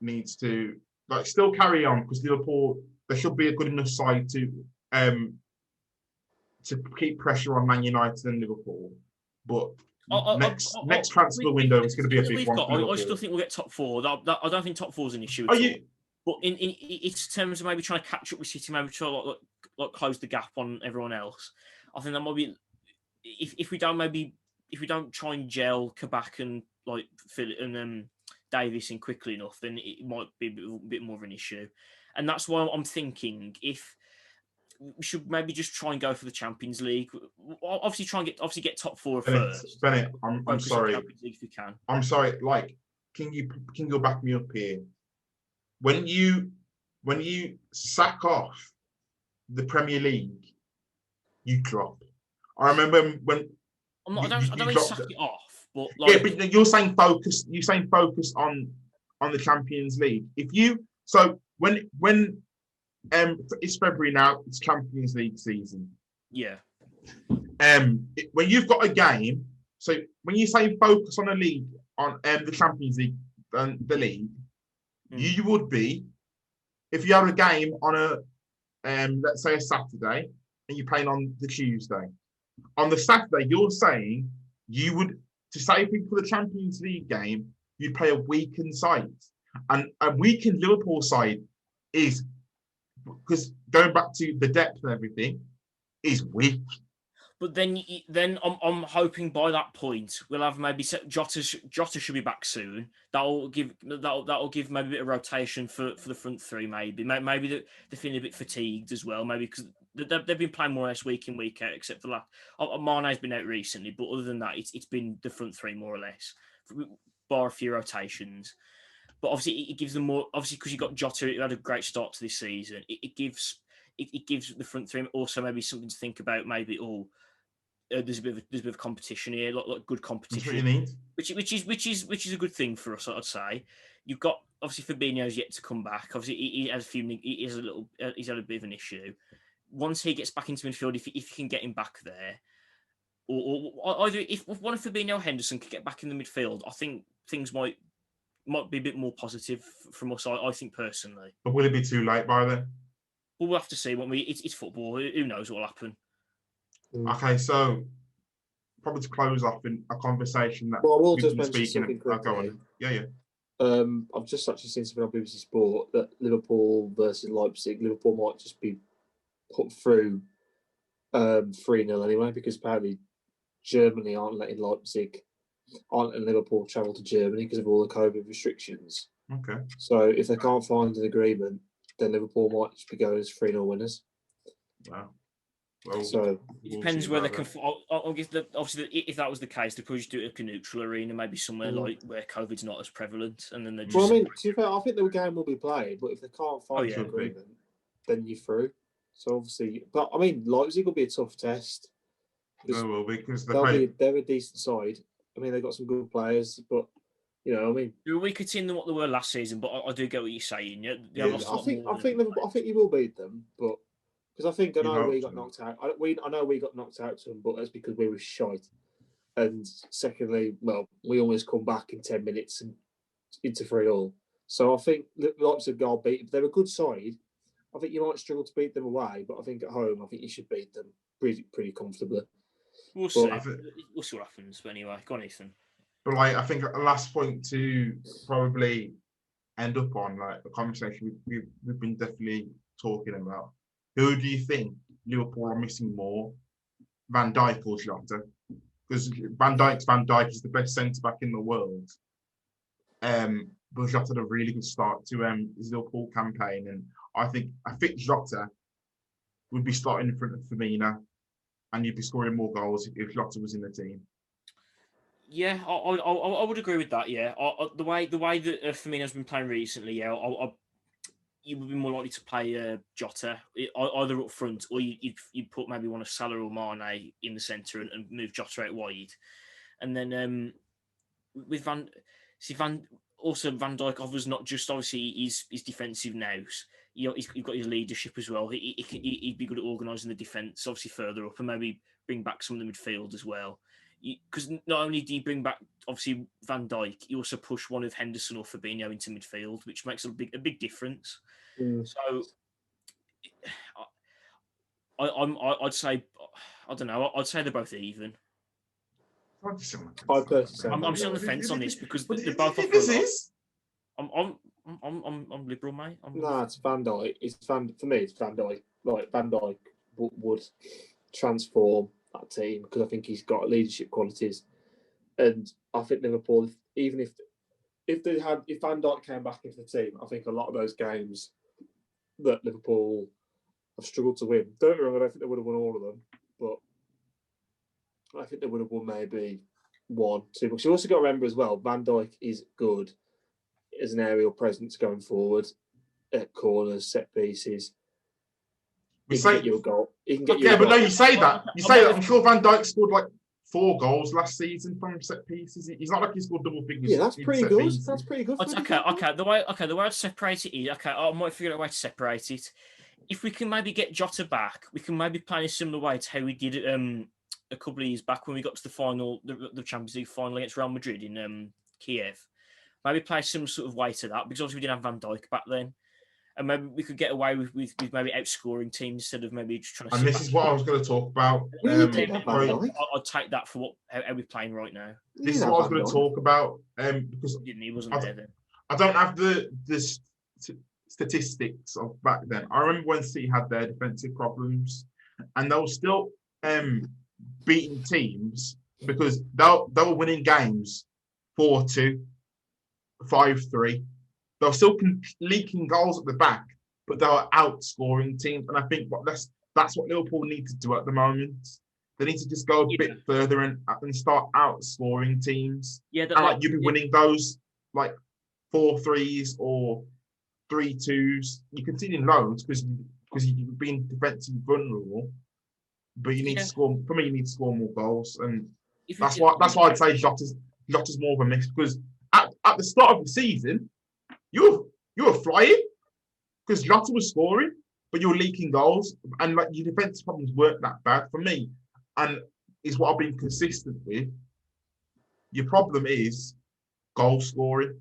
needs to still carry on because Liverpool there should be a good enough side to keep pressure on Man United and Liverpool, but. Next transfer window is going to be a big one. I still think we'll get top 4. I don't think top 4 is an issue. But in terms of maybe trying to catch up with City, maybe try to close the gap on everyone else. I think that might be if we don't try and gel Kabak and Phil and Davies in quickly enough, then it might be a bit more of an issue. And that's why I'm thinking if we should maybe just try and go for the Champions League. Obviously, try and get top four first. Bennett, I'm sorry. Champions League if you can. I'm sorry. Like, can you back me up here? When you sack off the Premier League, you drop. I remember when. I don't mean sack it off, but like, yeah, but you're saying focus. You're saying focus on the Champions League. When it's February now, it's Champions League season. Yeah. When you've got a game, so when you say focus on a league, on the Champions League, the league, you would be, if you had a game on a let's say a Saturday, and you're playing on the Tuesday. On the Saturday, you're saying you would, to save people for the Champions League game, you'd play a weakened side, and a weakened Liverpool side is, because going back to the depth and everything, is weak. But then I'm hoping by that point we'll have maybe Jota should be back soon. That'll give maybe a bit of rotation for the front three. Maybe they're feeling a bit fatigued as well. Maybe because they've been playing more or less week in week out, except for that. Mane's been out recently, but other than that, it's been the front three more or less, bar a few rotations. But obviously it gives them more. Obviously because you got Jota, who had a great start to this season. It gives the front three also maybe something to think about. Maybe there's a bit of competition here, like good competition, which is a good thing for us, I'd say. You've got obviously Fabinho's yet to come back. Obviously he's had a bit of an issue. Once he gets back into midfield, if you can get him back there, or either if one of Fabinho or Henderson could get back in the midfield, I think things might be a bit more positive from us. I think personally. But will it be too late by then? Well, we'll have to see. It's football. Who knows what will happen? Okay, so probably to close off in a conversation that we'll just mention something quickly. Go on. Yeah. I've just actually seen something on BBC Sport that Liverpool versus Leipzig. Liverpool might just be put through 3-0 anyway, because apparently Germany aren't letting Liverpool travel to Germany because of all the COVID restrictions. Okay. So if they can't find an agreement, then Liverpool might just be going as 3-0 winners. Wow. Well, so it depends where they can. I'll give obviously if that was the case, they'd probably just do it at a neutral arena, maybe somewhere like where COVID's not as prevalent, and then they just. Well, I mean, to be fair, I think the game will be played, but if they can't find an agreement, then you're through. So obviously, but I mean, Leipzig will be a tough test. They will be because they're a decent side. I mean, they've got some good players, but you know, I mean, you're a weaker team than what they were last season. But I do get what you're saying. Yeah, I think you will beat them, but. Because I know we got knocked out. I know we got knocked out to them, but that's because we were shite. And secondly, well, we almost come back in 10 minutes and into 3-3. So I think Leipzig will beat. If they're a good side, I think you might struggle to beat them away. But I think at home, I think you should beat them pretty comfortably. We'll see. We'll see what happens. But anyway, go on, Ethan. But I think a last point to probably end up on, the conversation we've been definitely talking about. Who do you think Liverpool are missing more, Van Dijk or Jota? Because Van Dijk is the best centre-back in the world. But Jota had a really good start to his Liverpool campaign. And I think a fit Jota would be starting in front of Firmino, and you'd be scoring more goals if Jota was in the team. Yeah, I would agree with that, yeah. The way that Firmino's been playing recently, yeah, you would be more likely to play Jota either up front, or you'd put maybe one of Salah or Mane in the centre and move Jota out wide. And then with Van Dijk offers not just obviously his defensive nous. He's got his leadership as well. He'd be good at organising the defence, obviously further up, and maybe bring back some of the midfield as well. Because not only do you bring back obviously Van Dijk, you also push one of Henderson or Fabinho into midfield, which makes a big difference. So I'd say, I don't know, I'd say they're both even. I'm still on the fence on this because they're both. I'm liberal, mate. It's Van Dijk. For me, it's Van Dijk. Like Van Dijk would transform that team because I think he's got leadership qualities, and I think Liverpool, even if Van Dijk came back into the team, I think a lot of those games that Liverpool have struggled to win. Don't get me wrong, I don't think they would have won all of them, but I think they would have won maybe 1, 2. But you also got to remember as well, Van Dijk is good as an aerial presence going forward at corners, set pieces. He can get you a goal. He can get you a goal. No, you say that. I'm sure Van Dijk scored like 4 goals last season from set pieces. He's not like he scored double figures. Yeah, that's pretty good. Pieces. That's pretty good. Okay. The way I'd separate it is I might figure out a way to separate it. If we can maybe get Jota back, we can maybe play in a similar way to how we did it a couple of years back when we got to the final, the Champions League final against Real Madrid in Kiev. Maybe play some sort of way to that because obviously we didn't have Van Dijk back then. And maybe we could get away with maybe outscoring teams instead of maybe just trying to. And this is what I was going to talk about. I'd take that for how we're playing right now. This is what I was going to talk about because he wasn't there then. I don't have the statistics of back then. I remember when City had their defensive problems, and they were still beating teams because they were winning games 4-2, 5-3. They were still leaking goals at the back, but they were outscoring teams. And I think that's what Liverpool need to do at the moment. They need to just go a bit further and start outscoring teams. Yeah, you'll be winning those like 4-3s or 3-2s. You can see in loads because you've been defensively vulnerable. But you need to score. For me, you need to score more goals, and that's why I'd say Jota's more of a miss because at the start of the season. You were flying because Jota was scoring, but you were leaking goals, and like your defensive problems weren't that bad for me. And is what I've been consistent with. Your problem is goal scoring.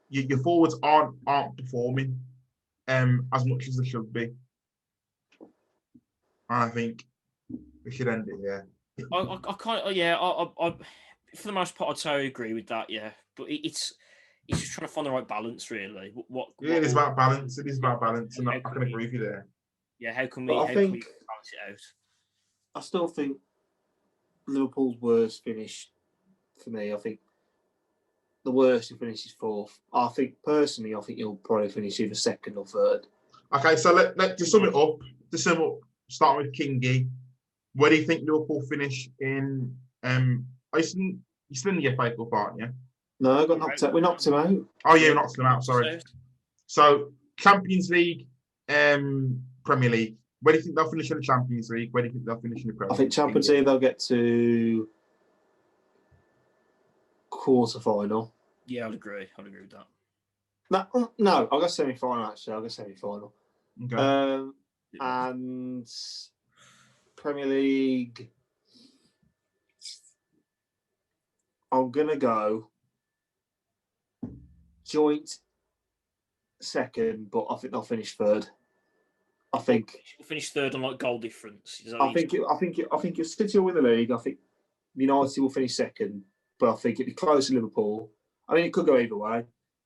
Your forwards aren't performing as much as they should be. And I think we should end it here. I can't. Yeah, I for the most part, I'd say I agree with that. Yeah, but it's just trying to find the right balance, really. It is about balance. It is about balance, and I can agree with you there. Yeah, how can we balance it out? I still think Liverpool's worst finish for me. I think the worst he finishes 4th. I think he'll probably finish either 2nd or 3rd. Okay, so let's just sum it up. Starting with Kingy. Where do you think Liverpool finish in? You're still in the FA Cup, aren't you? No, I got knocked out. We knocked him out. Oh yeah, we knocked them out. Sorry. So Champions League, Premier League. Where do you think they'll finish in the Champions League? Where do you think they'll finish in the Premier League? I think Champions League they'll get to quarter-final. Yeah, I'd agree with that. No, I'll go semi-final. Actually, I'll go semi-final. Okay. And Premier League, I'm gonna go joint 2nd, but I think they'll finish 3rd. I think we'll finish 3rd on like goal difference. I think if City will win the league. I think United will finish 2nd, but I think it'd be close to Liverpool. I mean, it could go either way,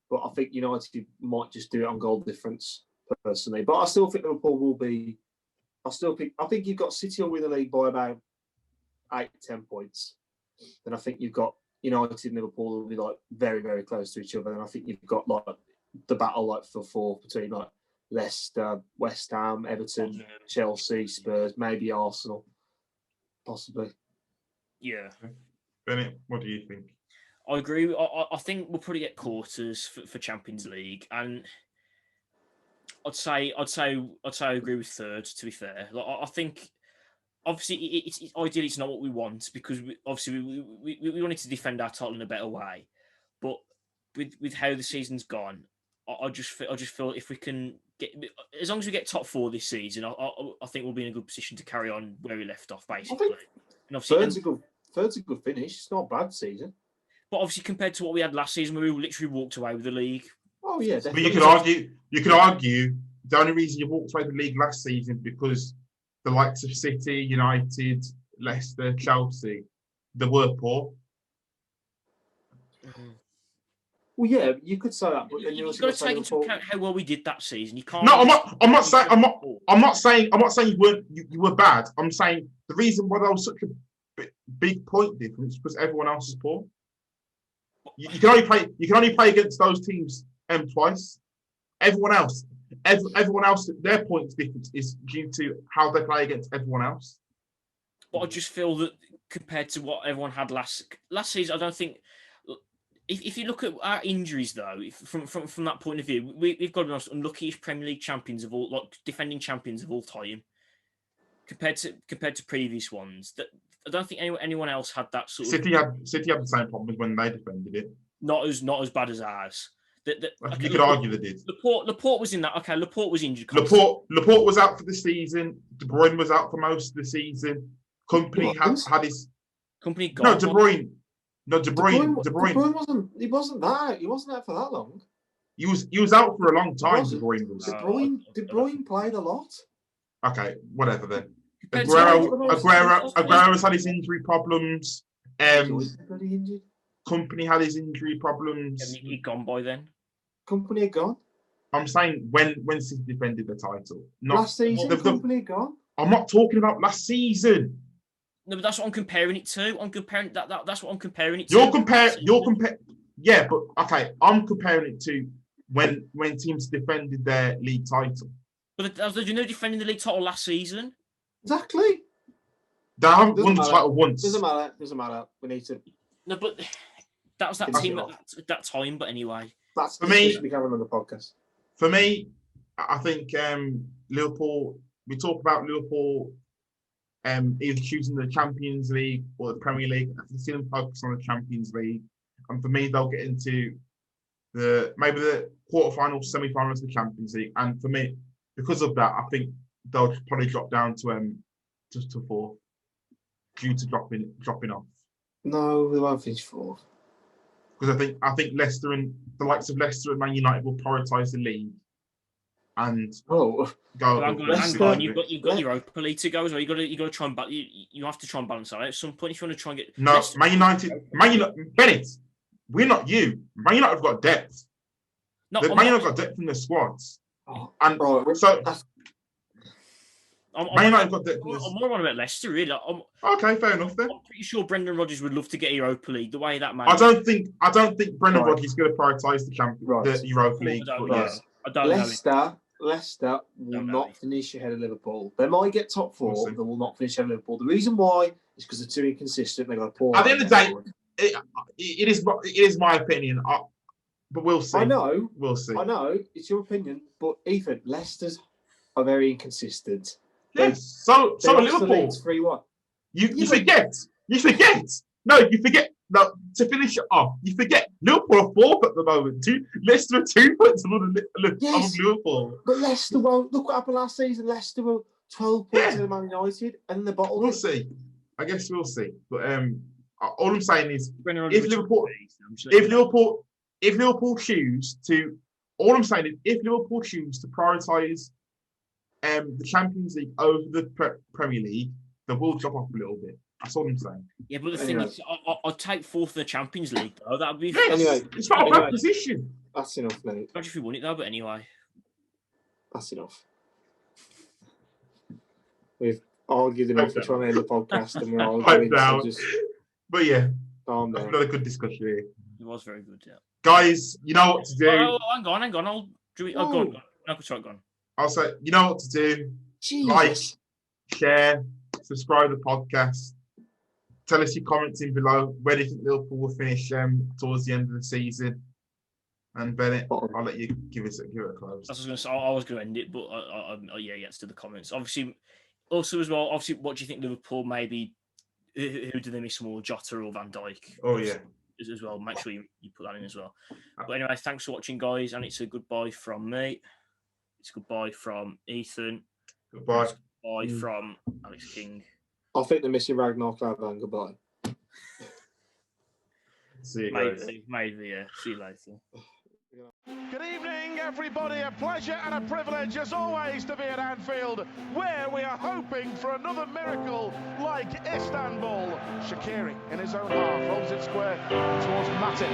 but I think United might just do it on goal difference personally. But I still think Liverpool will be. I think you've got City will win the league by about 8-10 points. Then I think you've got United and Liverpool will be like very, very close to each other. And I think you've got like the battle like for 4th between like Leicester, West Ham, Everton, Chelsea, Spurs, maybe Arsenal, possibly. Yeah. Bennett, what do you think? I agree. I think we'll probably get quarters for Champions League, and I'd say I agree with 3rd. To be fair, like, I think obviously it's ideally it's not what we want because we wanted to defend our title in a better way, but with how the season's gone, I just feel if we can get as long as we get top 4 this season, I think we'll be in a good position to carry on where we left off basically. And obviously, third's a good finish. It's not a bad season. But obviously, compared to what we had last season, where we literally walked away with the league. Oh yeah, definitely. But you could argue the only reason you walked away with the league last season because the likes of City, United, Leicester, Chelsea, they were poor. Mm-hmm. Well, yeah, you could say that, but then you've got to take into account how well we did that season. You can't. No, I'm not saying you were bad. I'm saying the reason why there was such a big point difference because everyone else is poor. You can only play against those teams twice. Everyone else everyone else, their points difference is due to how they play against everyone else. But I just feel that compared to what everyone had last season, I don't think. If you look at our injuries, though, from that point of view, we've got to be honest, unluckiest Premier League champions of all, like defending champions of all time, compared to previous ones. That I don't think anyone else had that sort of. City had the same problems when they defended it. Not as bad as ours. Okay, you could argue they did. Laporte was in that. Okay, Laporte was injured. Laporte was out for the season. De Bruyne was out for most of the season. Company had his. Company gone. No, De Bruyne. No, De Bruyne wasn't. He wasn't there. He wasn't there for that long. He was out for a long time. De Bruyne was. De Bruyne played a lot. Okay, whatever then. Aguero's had his injury problems. Company had his injury problems. He'd gone by then. Company had gone. I'm saying when City defended the title. Last season, Company had gone. I'm not talking about last season. No, but that's what I'm comparing it to. I'm comparing that's what I'm comparing it to. You're comparing. Yeah, but okay, I'm comparing it to when teams defended their league title. But you know, defending the league title last season. Exactly. They haven't won the title once. Doesn't matter. We need to. No, but that was that team at that time. But anyway, that's for me. We can on the podcast. For me, I think Liverpool. We talk about Liverpool. Either choosing the Champions League or the Premier League. I've seen them focus on the Champions League, and for me, they'll get into maybe the quarterfinals, semi-finals of the Champions League. And for me, because of that, I think they'll probably drop down to just to fourth due to dropping off. No, they won't finish fourth. Because I think Leicester and the likes of Leicester and Man United will prioritise the league. And go. Hang on. You've got Europa League to go as well. You got to try and you have to try and balance that out at some point if you want to try and get. No, Man United, Bennett. We're not you. Man United have got depth. Man United have got depth in their squads. Man United have got depth. I'm more on about Leicester, really. Okay, fair enough then. I'm pretty sure Brendan Rodgers would love to get Europa League the way that man. I don't think Brendan Rodgers is going to prioritise the Europa League. I don't know. Leicester will not finish ahead of Liverpool. They might get top four, they will not finish ahead of Liverpool. The reason why is because they're too inconsistent. They've got a poor. At the end of the day, it is my opinion, but we'll see. I know. We'll see. I know it's your opinion, but Ethan, Leicester's are very inconsistent. Yes. So Liverpool. 3-1. You forget. No, you forget. No, to finish it off, you forget Liverpool are fourth at the moment. Leicester are 2 points above Liverpool. But Leicester won't. Look what happened last season. Leicester were 12 points to Man United, and the bottle. We'll see. I guess we'll see. But all I'm saying is, if Liverpool choose to prioritise the Champions League over the Premier League, they will drop off a little bit. That's all I'm saying. Yeah, but the thing is, I'll take fourth in the Champions League, though. That would be... Yes, anyway, it's not a bad position. That's enough, mate. Not if we won it, though, but anyway. That's enough. We've argued enough for trying to end the podcast, and we're all going to just... But yeah, calm down. Another good discussion here. It was very good, yeah. Guys, you know what to do. Oh, hang on. Go on. Go on. I'll say, you know what to do. Jesus. Like, share, subscribe to the podcast. Tell us your comments in below. Where do you think Liverpool will finish towards the end of the season? And Bennett, I'll let you give it a close. I was going to end it, but yes, to the comments. Obviously, also as well. Obviously, what do you think Liverpool maybe? Who do they miss more, Jota or Van Dijk? Oh yeah, as well. Make sure you put that in as well. But anyway, thanks for watching, guys, and it's a goodbye from me. It's goodbye from Ethan. Goodbye. It's goodbye from Alex King. I think they're missing Ragnar Klavan. Goodbye. See you guys. Maybe, yeah. See you later. Good evening, everybody. A pleasure and a privilege, as always, to be at Anfield, where we are hoping for another miracle like Istanbul. Shaqiri in his own half, rolls it square towards Matip.